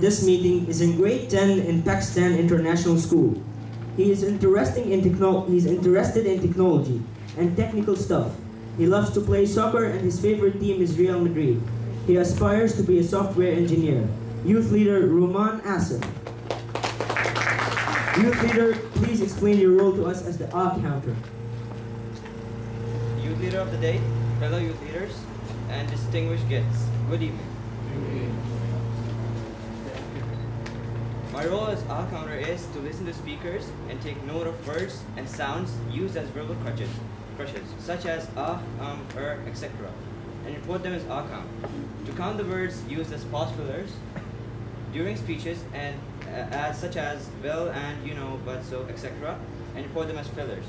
this meeting is in grade 10 in Pakistan International School. He's interested in technology and technical stuff. He loves to play soccer and his favorite team is Real Madrid. He aspires to be a software engineer. Youth leader Roman Asif. Youth leader, please explain your role to us as the R counter. Youth leader of the day, fellow youth leaders, and distinguished guests. Good evening. My role as R counter is to listen to speakers and take note of words and sounds used as verbal crutches, such as etc., and report them as R count. To count the words used as pause fillers during speeches and as such as well and you know but so etc., and report them as fillers.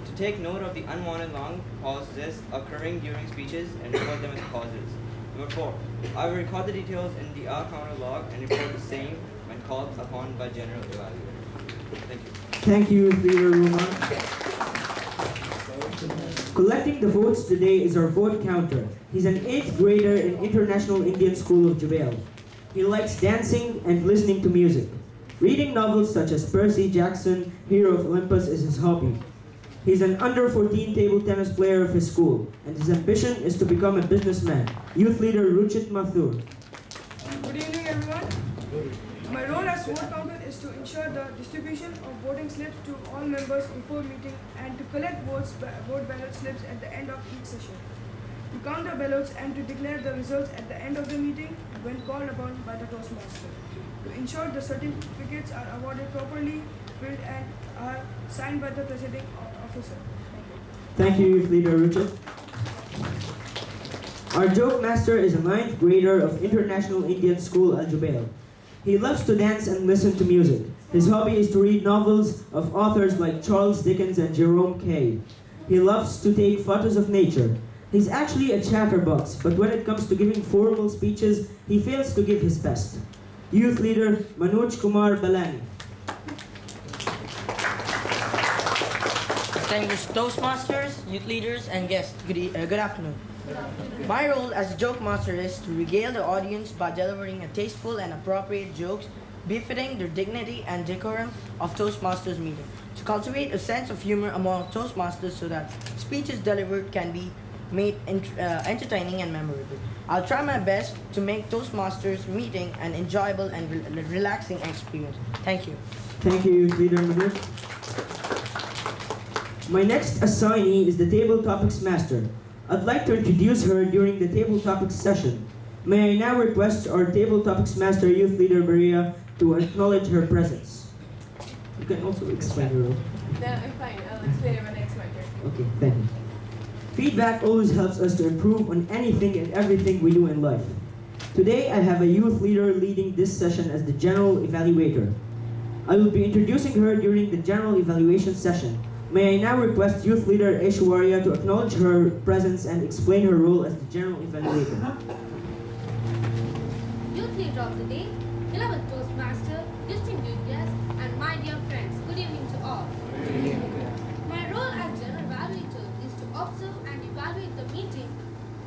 To take note of the unwanted long pauses occurring during speeches and report them as pauses. Number 4, I will record the details in the R counter log and report the same when called upon by general evaluator. Thank you. Thank you, Leader Roman. Collecting the votes today is our vote counter. He's an 8th grader in International Indian School of Jubail. He likes dancing and listening to music. Reading novels such as Percy Jackson, Hero of Olympus is his hobby. He's an under-14 table tennis player of his school, and his ambition is to become a businessman. Youth leader Ruchit Mathur. Good evening, everyone. My role as vote counter is to ensure the distribution of voting slips to all members before meeting and to collect vote ballot slips at the end of each session. To count the ballots and to declare the results at the end of the meeting when called upon by the Toastmaster. To ensure the certificates are awarded properly, filled and are signed by the presiding officer. Thank you, Youth Leader Richard. Our joke master is a 9th grader of International Indian School Al Jubail. He loves to dance and listen to music. His hobby is to read novels of authors like Charles Dickens and Jerome Kay. He loves to take photos of nature. He's actually a chatterbox, but when it comes to giving formal speeches, he fails to give his best. Youth leader Manoj Kumar Balani. Distinguished Toastmasters, youth leaders, and guests, good afternoon. My role as a joke master is to regale the audience by delivering a tasteful and appropriate jokes befitting the dignity and decorum of Toastmasters meeting, to cultivate a sense of humor among Toastmasters so that speeches delivered can be made entertaining and memorable. I'll try my best to make Toastmasters meeting an enjoyable and relaxing experience. Thank you. Thank you, Youth Leader Manoj. My next assignee is the Table Topics Master. I'd like to introduce her during the Table Topics session. May I now request our Table Topics Master, Youth Leader Maria, to acknowledge her presence. You can also explain your role. No, I'm fine. I'll explain it when next my turn. Okay, thank you. Feedback always helps us to improve on anything and everything we do in life. Today, I have a youth leader leading this session as the general evaluator. I will be introducing her during the general evaluation session. May I now request youth leader Aishwarya to acknowledge her presence and explain her role as the general evaluator. Youth leader of the day, beloved Toastmaster, distinguished guests, and my dear friends, good evening to all. My role as general evaluator is to observe and evaluate the meeting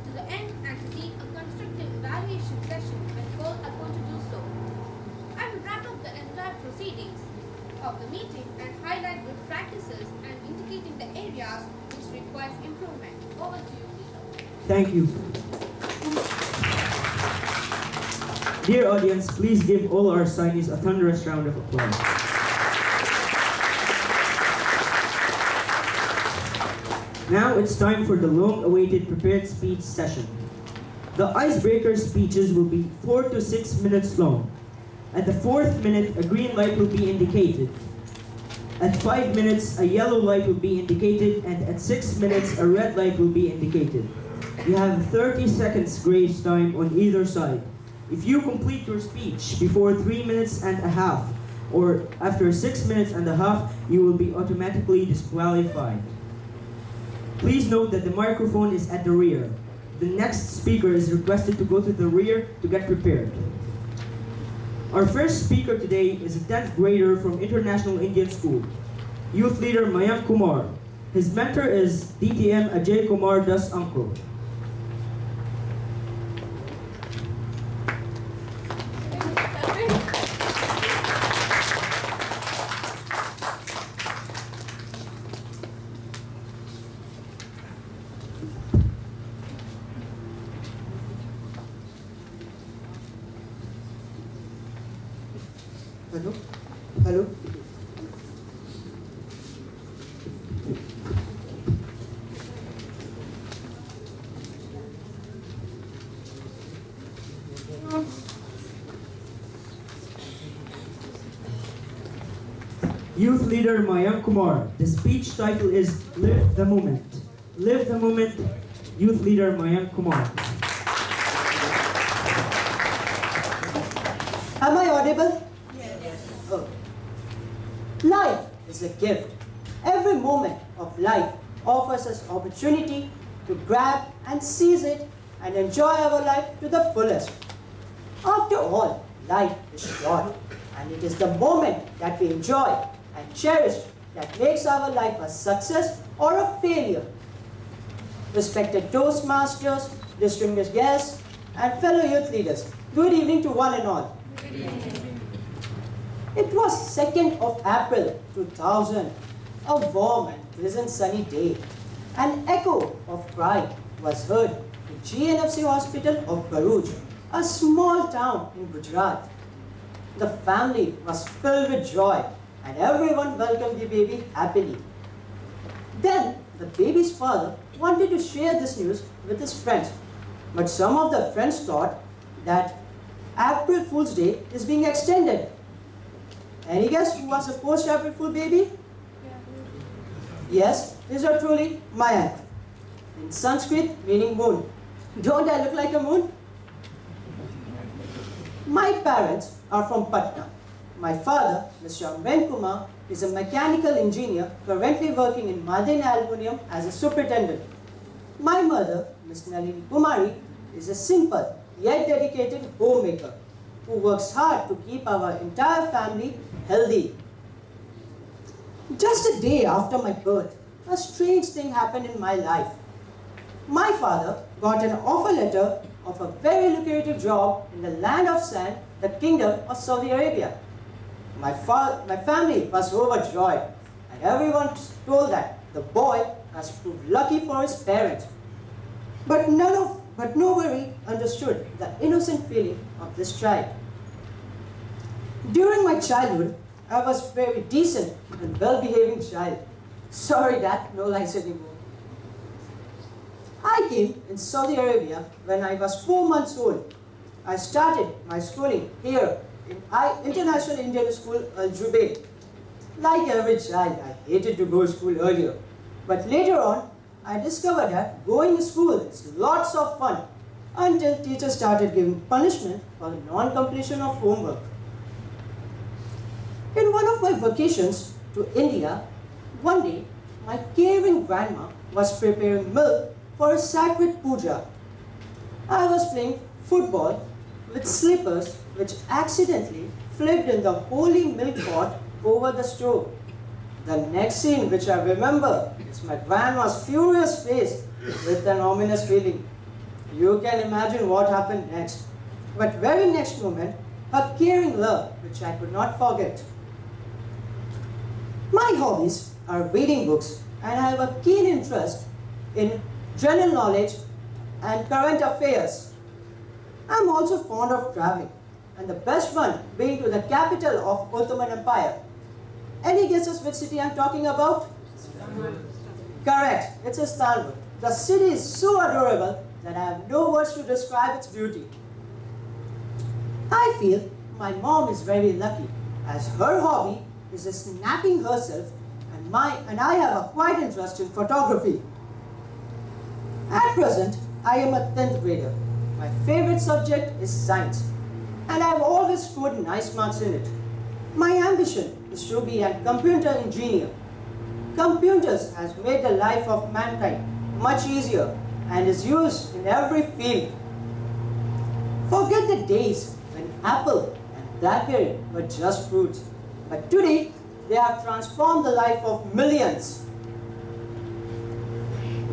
to the end and to lead a constructive evaluation session when called upon to do so. I will wrap up the entire proceedings of the meeting and highlight good practices and indicating the areas which requires improvement. Over to you, leader. Thank you. Dear audience, please give all our signees a thunderous round of applause. Now it's time for the long-awaited prepared speech session. The icebreaker speeches will be 4 to 6 minutes long. At the 4th minute, a green light will be indicated. At 5 minutes, a yellow light will be indicated, and at 6 minutes, a red light will be indicated. You have 30 seconds grace time on either side. If you complete your speech before 3 minutes and a half, or after 6 minutes and a half, you will be automatically disqualified. Please note that the microphone is at the rear. The next speaker is requested to go to the rear to get prepared. Our first speaker today is a 10th grader from International Indian School, Youth Leader Mayank Kumar. His mentor is DTM Ajay Kumar Das uncle. Hello? Hello? Youth Leader MayakKumar. The speech title is Live the Moment. Live the Moment, Youth Leader MayakKumar. Am I audible? Yes. Oh. Life is a gift. Every moment of life offers us opportunity to grab and seize it and enjoy our life to the fullest. After all, life is short, and it is the moment that we enjoy and cherish that makes our life a success or a failure. Respected Toastmasters, distinguished guests, and fellow youth leaders, good evening to one and all. It was 2nd of April 2000, a warm and pleasant sunny day. An echo of cry was heard in GNFC Hospital of Bharuch, a small town in Gujarat. The family was filled with joy and everyone welcomed the baby happily. Then the baby's father wanted to share this news with his friends, but some of the friends thought that April Fool's Day is being extended. Any guess who was the post-April Fool baby? Yes, these are truly Mayank. In Sanskrit, meaning moon. Don't I look like a moon? My parents are from Patna. My father, Mr. Kumar, is a mechanical engineer currently working in Madin Aluminium as a superintendent. My mother, Ms. Nalini Kumari, is a simple yet dedicated homemaker who works hard to keep our entire family healthy. Just a day after my birth, a strange thing happened in my life. My father got an offer letter of a very lucrative job in the land of sand, the kingdom of Saudi Arabia. My family was overjoyed, and everyone told that the boy has proved lucky for his parents. But nobody understood the innocent feeling of this child. During my childhood, I was a very decent and well-behaving child. Sorry, Dad, no lies anymore. I came in Saudi Arabia when I was 4 months old. I started my schooling here in International Indian School, Al Jubail. Like every child, I hated to go to school earlier. But later on, I discovered that going to school is lots of fun until teachers started giving punishment for the non-completion of homework. In one of my vacations to India, one day, my caring grandma was preparing milk for a sacred puja. I was playing football with slippers which accidentally flipped in the holy milk pot over the stove. The next scene which I remember is my grandma's furious face with an ominous feeling. You can imagine what happened next. But very next moment, her caring love which I could not forget. My hobbies are reading books, and I have a keen interest in general knowledge and current affairs. I'm also fond of traveling, and the best one being to the capital of Ottoman Empire. Any guesses which city I'm talking about? Istanbul. Correct, it's Istanbul. The city is so adorable that I have no words to describe its beauty. I feel my mom is very lucky, as her hobby is snapping herself, and I have a quite interest in photography. At present, I am a 10th grader. My favorite subject is science, and I have always scored nice marks in it. My ambition is to be a computer engineer. Computers has made the life of mankind much easier and is used in every field. Forget the days when Apple and BlackBerry were just fruits, but today they have transformed the life of millions.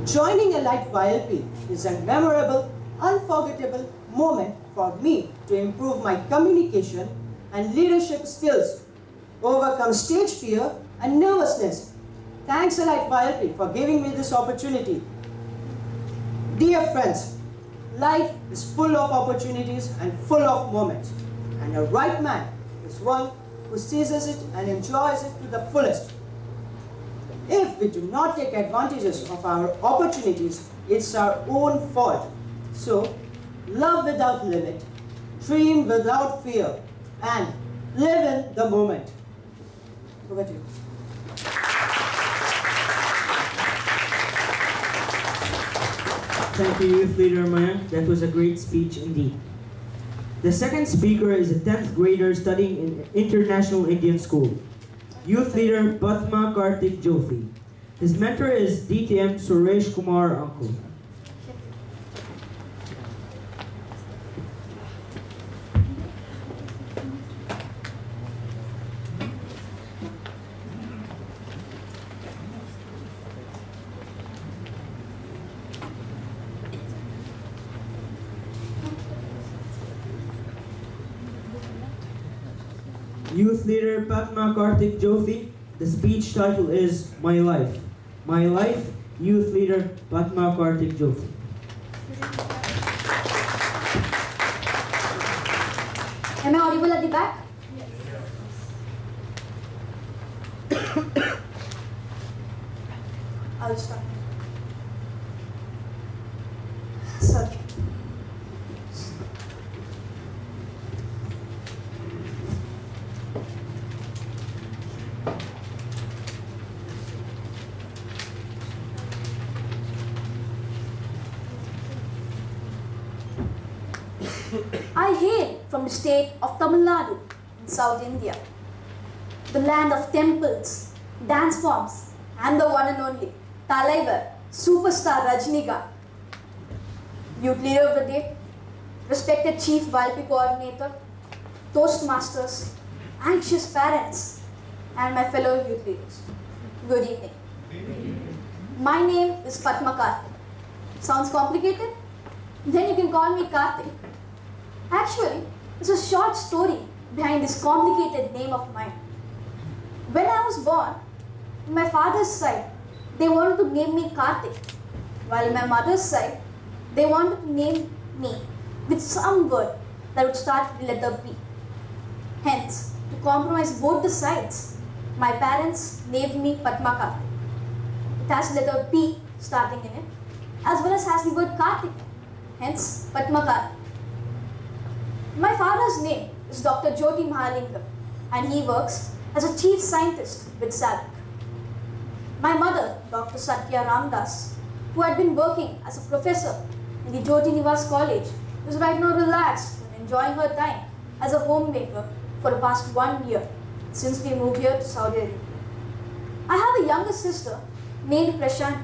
Joining Elite YLP is a memorable, unforgettable moment for me to improve my communication and leadership skills, overcome stage fear and nervousness. Thanks Elite YLP for giving me this opportunity. Dear friends, life is full of opportunities and full of moments, and a right man is one who seizes it and enjoys it to the fullest. If we do not take advantages of our opportunities, it's our own fault. So, love without limit, dream without fear, and live in the moment. Over to you. Thank you, Youth Leader Mayank. That was a great speech indeed. The second speaker is a 10th grader studying in International Indian School. Youth Leader PadmaKarthik&YLMayakKumar. His mentor is DTM Suresh Kumar Uncle. Youth Leader PadmaKarthik&YLMayakKumar. The speech title is My Life. My Life, Youth Leader PadmaKarthik&YLMayakKumar. Am I audible at the back? I'll start. Sorry. I hail from the state of Tamil Nadu in South India, the land of temples, dance forms, and the one and only Talaivar, superstar Rajinikanth. Youth Leader of the Day, respected Chief YLP Coordinator, Toastmasters, anxious parents, and my fellow youth leaders. Good evening. My name is PadmaKarthik. Sounds complicated? Then you can call me Karthik. Actually, it's a short story behind this complicated name of mine. When I was born, on my father's side, they wanted to name me Karthik, while on my mother's side, they wanted to name me with some word that would start with the letter P. Hence, to compromise both the sides, my parents named me PadmaKarthik. It has the letter P starting in it, as well as has the word Karthik, hence PadmaKarthik. My father's name is Dr. Jyoti Mahalingam, and he works as a chief scientist with SAVIC. My mother, Dr. Satya Ramdas, who had been working as a professor in the Jyoti Nivas College, is right now relaxed and enjoying her time as a homemaker for the past 1 year since we moved here to Saudi Arabia. I have a younger sister named Prashanti,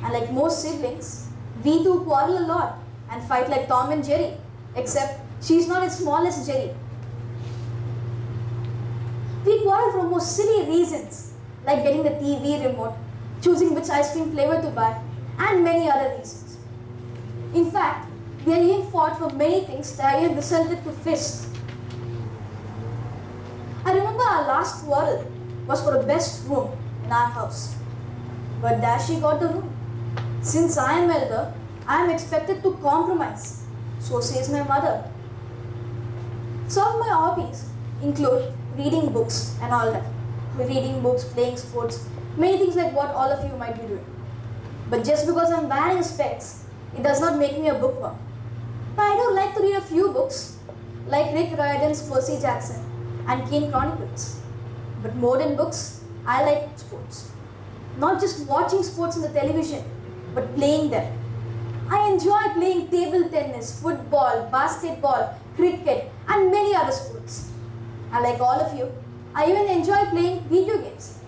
and like most siblings, we two quarrel a lot and fight like Tom and Jerry, except she's not as small as Jerry. We quarrel for most silly reasons, like getting the TV remote, choosing which ice cream flavor to buy, and many other reasons. In fact, we have even fought for many things that even resulted to fists. I remember our last quarrel was for the best room in our house. But Dashi got the room. Since I am elder, I am expected to compromise. So says my mother. Some of my hobbies include reading books and all that. Reading books, playing sports, many things like what all of you might be doing. But just because I'm wearing specs, it does not make me a bookworm. But I do like to read a few books, like Rick Riordan's Percy Jackson and Kane Chronicles. But more than books, I like sports. Not just watching sports on the television, but playing them. I enjoy playing table tennis, football, basketball, cricket, and many other sports. And like all of you, I even enjoy playing video games.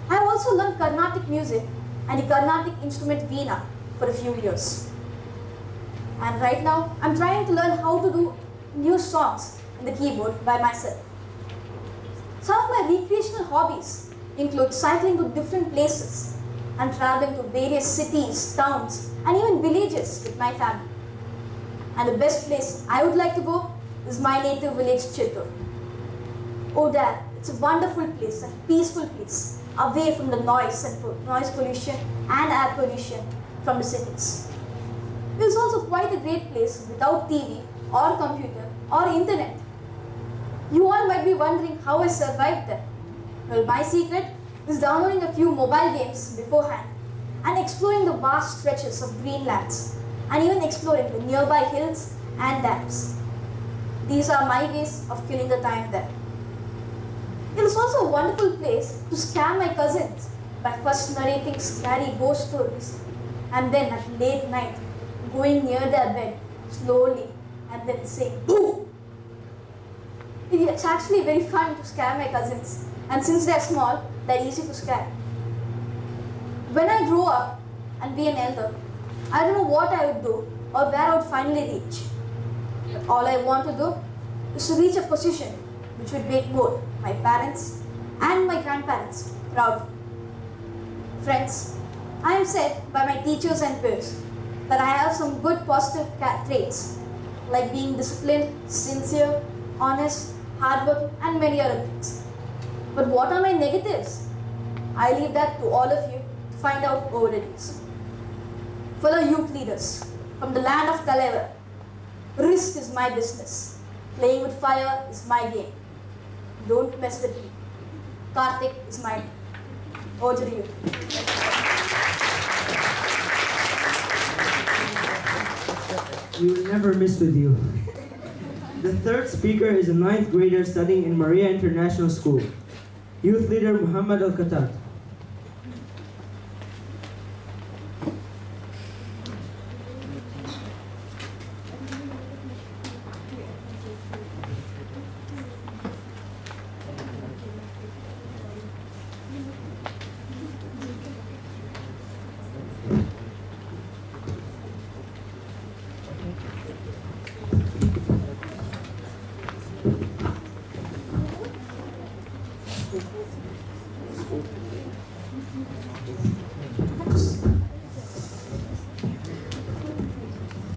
I have also learned Carnatic music and the Carnatic instrument Veena for a few years. And right now, I'm trying to learn how to do new songs in the keyboard by myself. Some of my recreational hobbies include cycling to different places and traveling to various cities, towns, and even villages with my family. And the best place I would like to go is my native village, Chittor. Oh Dad, it's a wonderful place, a peaceful place, away from the noise pollution and air pollution from the cities. It is also quite a great place without TV or computer or internet. You all might might be wondering how I survived them. Well, my secret is downloading a few mobile games beforehand and exploring the vast stretches of green lands and even exploring the nearby hills and dams. These are my ways of killing the time there. It is also a wonderful place to scare my cousins by first narrating scary ghost stories and then at late night going near their bed slowly and then saying boo. It's actually very fun to scare my cousins, and since they're small, they're easy to scare. When I grow up and be an elder, I don't know what I would do or where I would finally reach. All I want to do is to reach a position which would make both my parents and my grandparents proud of me. Friends, I am said by my teachers and peers that I have some good positive traits like being disciplined, sincere, honest, hardworking, and many other things. But what are my negatives? I leave that to all of you to find out over the days. Fellow youth leaders from the land of Talaivar, risk is my business. Playing with fire is my game. Don't mess with me. Karthik is mine. Over to you. We will never miss with you. The third speaker is a 9th grader studying in Maria International School. Youth leader Muhammad Al-Khatat.